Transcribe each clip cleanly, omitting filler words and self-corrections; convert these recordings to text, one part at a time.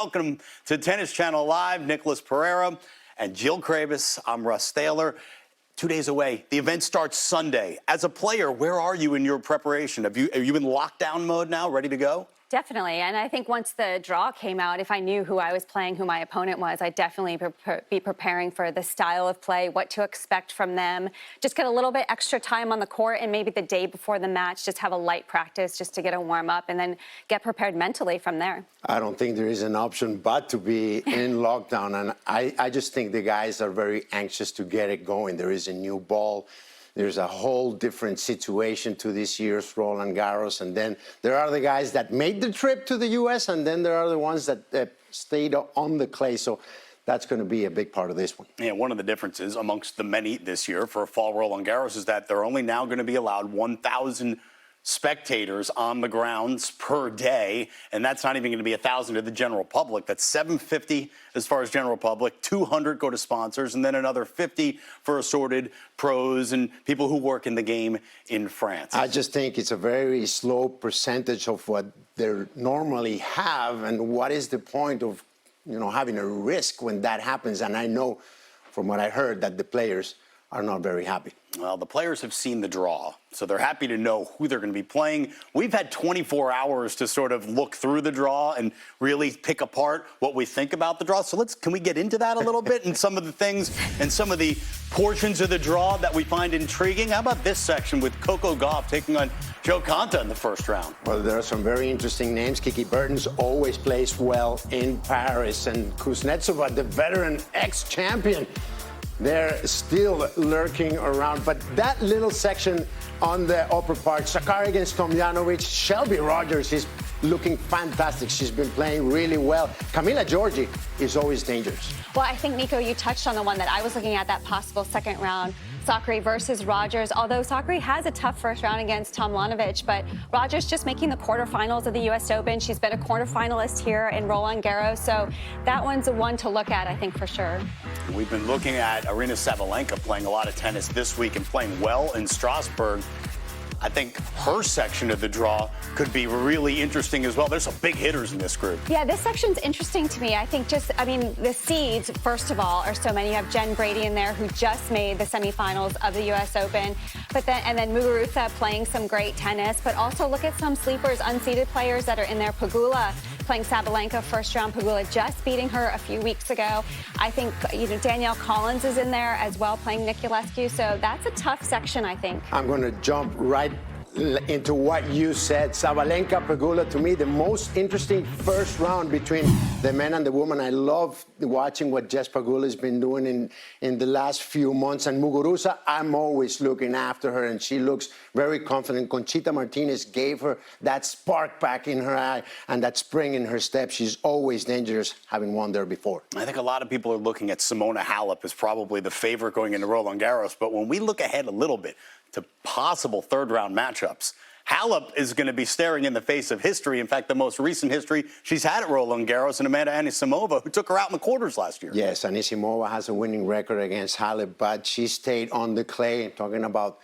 Welcome to Tennis Channel Live. Nicholas Pereira and Jill Kravis. I'm Russ Thaler. 2 days away. The event starts Sunday. As a player, where are you in your preparation? Are you in lockdown mode now, ready to go? Definitely, and I think once the draw came out, if I knew who I was playing, who my opponent was, I'd definitely be preparing for the style of play, what to expect from them. Just get a little bit extra time on the court, and maybe the day before the match, just have a light practice just to get a warm-up, and then get prepared mentally from there. I don't think there is an option but to be in lockdown, and I just think the guys are very anxious to get it going. There is a new ball. There's a whole different situation to this year's Roland Garros. And then there are the guys that made the trip to the U.S., and then there are the ones that stayed on the clay. So that's going to be a big part of this one. Yeah, one of the differences amongst the many this year for fall Roland Garros is that they're only now going to be allowed 1,000 spectators on the grounds per day, and that's not even going to be 1,000 to the general public. That's 750 as far as general public, 200 go to sponsors, and then another 50 for assorted pros and people who work in the game in France. I just think it's a very slow percentage of what they normally have, and what is the point of having a risk when that happens? And I know from what I heard that the players are not very happy. Well, the players have seen the draw, so they're happy to know who they're going to be playing. We've had 24 hours to sort of look through the draw and really pick apart what we think about the draw. So can we get into that a little bit and some of the things and some of the portions of the draw that we find intriguing? How about this section with Coco Goff taking on Kanta in the first round? Well, there are some very interesting names. Kiki Bertens always plays well in Paris, and Kuznetsova, the veteran ex-champion, they're still lurking around. But that little section on the upper part, Zachary against Tomljanovic, Shelby Rogers is looking fantastic. She's been playing really well. Camila Giorgi is always dangerous. Well, I think, Nico, you touched on the one that I was looking at, that possible second round. Zachary versus Rogers, although Zachary has a tough first round against Tomljanovic, but Rogers just making the quarterfinals of the U.S. Open. She's been a quarterfinalist here in Roland Garros, so that one's a one to look at, I think, for sure. We've been looking at Aryna Sabalenka playing a lot of tennis this week and playing well in Strasbourg. I think her section of the draw could be really interesting as well. There's some big hitters in this group. Yeah, this section's interesting to me. I think the seeds, first of all, are so many. You have Jen Brady in there, who just made the semifinals of the U.S. Open. And then Muguruza playing some great tennis. But also look at some sleepers, unseeded players that are in there. Pegula playing Sabalenka first round. Pegula just beating her a few weeks ago. I think, Danielle Collins is in there as well, playing Niculescu. So that's a tough section, I think. I'm going to jump right into what you said. Sabalenka, Pegula, to me, the most interesting first round between the men and the women. I love watching what Jess Pegula has been doing in the last few months. And Muguruza, I'm always looking after her, and she looks very confident. Conchita Martinez gave her that spark back in her eye and that spring in her step. She's always dangerous, having won there before. I think a lot of people are looking at Simona Halep as probably the favorite going into Roland Garros. But when we look ahead a little bit to possible third-round matchups, Halep is going to be staring in the face of history. In fact, the most recent history she's had at Roland Garros, and Amanda Anisimova, who took her out in the quarters last year. Yes, Anisimova has a winning record against Halep, but she stayed on the clay. I'm talking about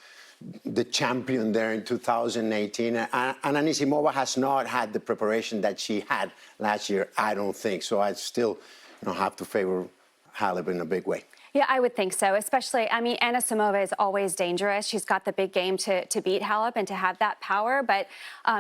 the champion there in 2018. And Anisimova has not had the preparation that she had last year, I don't think. So I still have to favor Halep in a big way. Yeah, I would think so, especially, Anisimova is always dangerous. She's got the big game to beat Halep and to have that power, but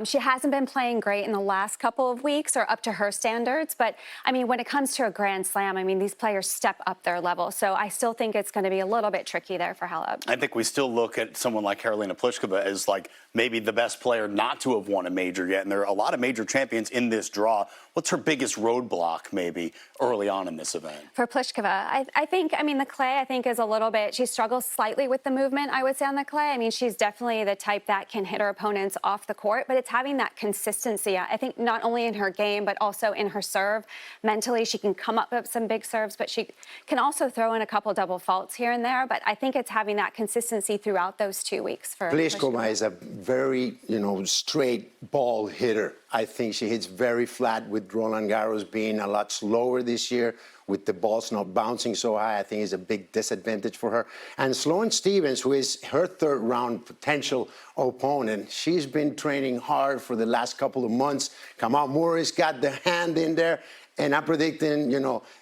she hasn't been playing great in the last couple of weeks or up to her standards. But, when it comes to a Grand Slam, these players step up their level. So I still think it's going to be a little bit tricky there for Halep. I think we still look at someone like Karolina Pliskova as maybe the best player not to have won a major yet. And there are a lot of major champions in this draw. What's her biggest roadblock maybe early on in this event? For Pliskova, I think, the clay, I think, is a little bit, she struggles slightly with the movement, I would say, on the clay. She's definitely the type that can hit her opponents off the court, but it's having that consistency. I think not only in her game, but also in her serve. Mentally, she can come up with some big serves, but she can also throw in a couple double faults here and there. But I think it's having that consistency throughout those 2 weeks for Pliskova is a very, straight ball hitter. I think she hits very flat, with Roland Garros being a lot slower this year, with the balls not bouncing so high. I think is a big disadvantage for her. And Sloane Stevens, who is her third round potential opponent, she's been training hard for the last couple of months. Kamal Murray's got the hand in there. And I'm predicting,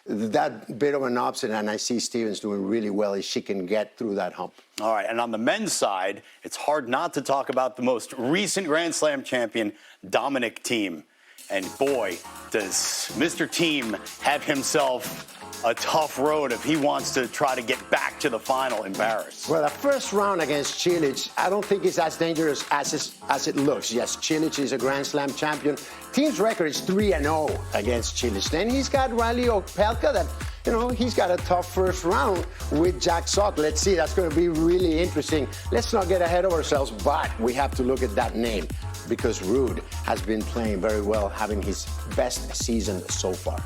that bit of an upset, and I see Stevens doing really well if she can get through that hump. All right, and on the men's side, it's hard not to talk about the most recent Grand Slam champion, Dominic Thiem. And boy, does Mr. Thiem have himself a tough road if he wants to try to get back to the final in Paris. Well, the first round against Cilic, I don't think it's as dangerous as it looks. Yes, Cilic is a Grand Slam champion. Thiem's record is 3-0 against Cilic. Then he's got Riley Opelka that, he's got a tough first round with Jack Sock. Let's see, that's going to be really interesting. Let's not get ahead of ourselves, but we have to look at that name because Ruud has been playing very well, having his best season so far.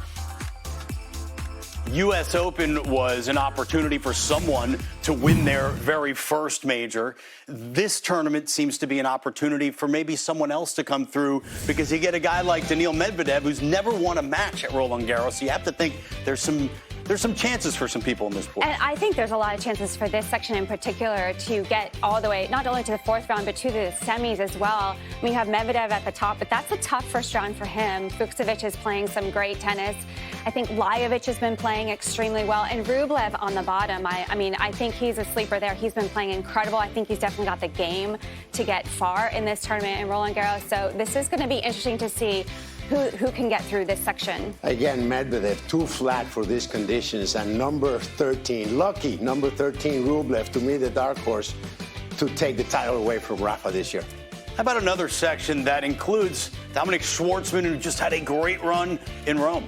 U.S. Open was an opportunity for someone to win their very first major. This tournament seems to be an opportunity for maybe someone else to come through because you get a guy like Daniil Medvedev who's never won a match at Roland Garros. So you have to think there's some chances for some people in this pool. And I think there's a lot of chances for this section in particular to get all the way, not only to the fourth round, but to the semis as well. I mean, you have Medvedev at the top, but that's a tough first round for him. Fucsovics is playing some great tennis. I think Lajovic has been playing extremely well. And Rublev on the bottom, I think he's a sleeper there. He's been playing incredible. I think he's definitely got the game to get far in this tournament in Roland Garros. So this is going to be interesting to see who can get through this section. Again, Medvedev, too flat for these conditions. And number 13, lucky number 13, Rublev, to me, the dark horse to take the title away from Rafa this year. How about another section that includes Dominic Schwartzman, who just had a great run in Rome?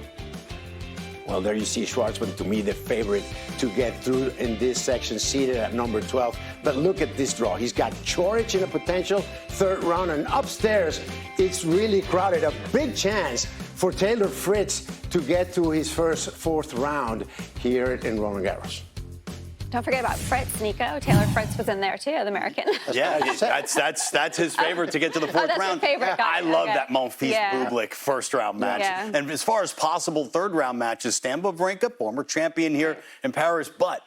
Well, there you see Schwartzman, to me, the favorite to get through in this section, seated at number 12. But look at this draw. He's got Coric in a potential third round, and upstairs, it's really crowded. A big chance for Taylor Fritz to get to his fourth round here in Roland Garros. Don't forget about Fritz, Nico. Taylor Fritz was in there too, the American. Yeah, that's his favorite to get to the fourth that's round. Your favorite guy. I love that Monfils Bublik first round match. Yeah. And as far as possible third round matches, Stan Wawrinka, former champion here in Paris, but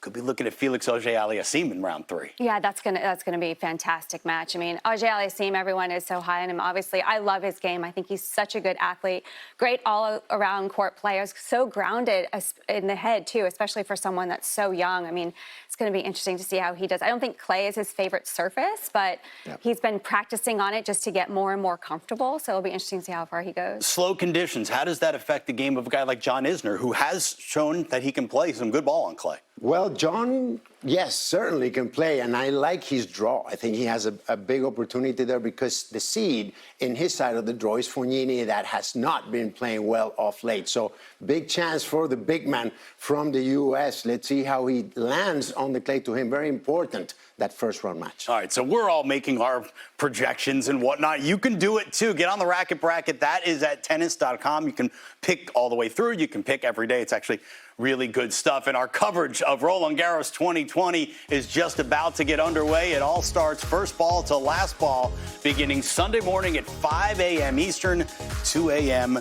could be looking at Felix Auger-Aliassime in round 3. Yeah, that's gonna be a fantastic match. I mean, Auger-Aliassime, everyone is so high on him. Obviously, I love his game. I think he's such a good athlete, great all-around court player, so grounded in the head too, especially for someone that's so young. I mean, it's going to be interesting to see how he does. I don't think clay is his favorite surface, but he's been practicing on it just to get more and more comfortable. So it'll be interesting to see how far he goes. Slow conditions. How does that affect the game of a guy like John Isner, who has shown that he can play some good ball on clay? Well, John, yes, certainly can play, and I like his draw. I think he has a big opportunity there because the seed in his side of the draw is Fognini, that has not been playing well off late. So big chance for the big man from the U.S. Let's see how he lands on the clay. To him, very important, that first round match. All right, so we're all making our projections and whatnot. You can do it too. Get on the Racket Bracket. That is at tennis.com. You can pick all the way through. You can pick every day. It's actually really good stuff. And our coverage of Roland Garros 2020 is just about to get underway. It all starts first ball to last ball, beginning Sunday morning at 5 a.m. Eastern, 2 a.m.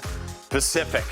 Pacific.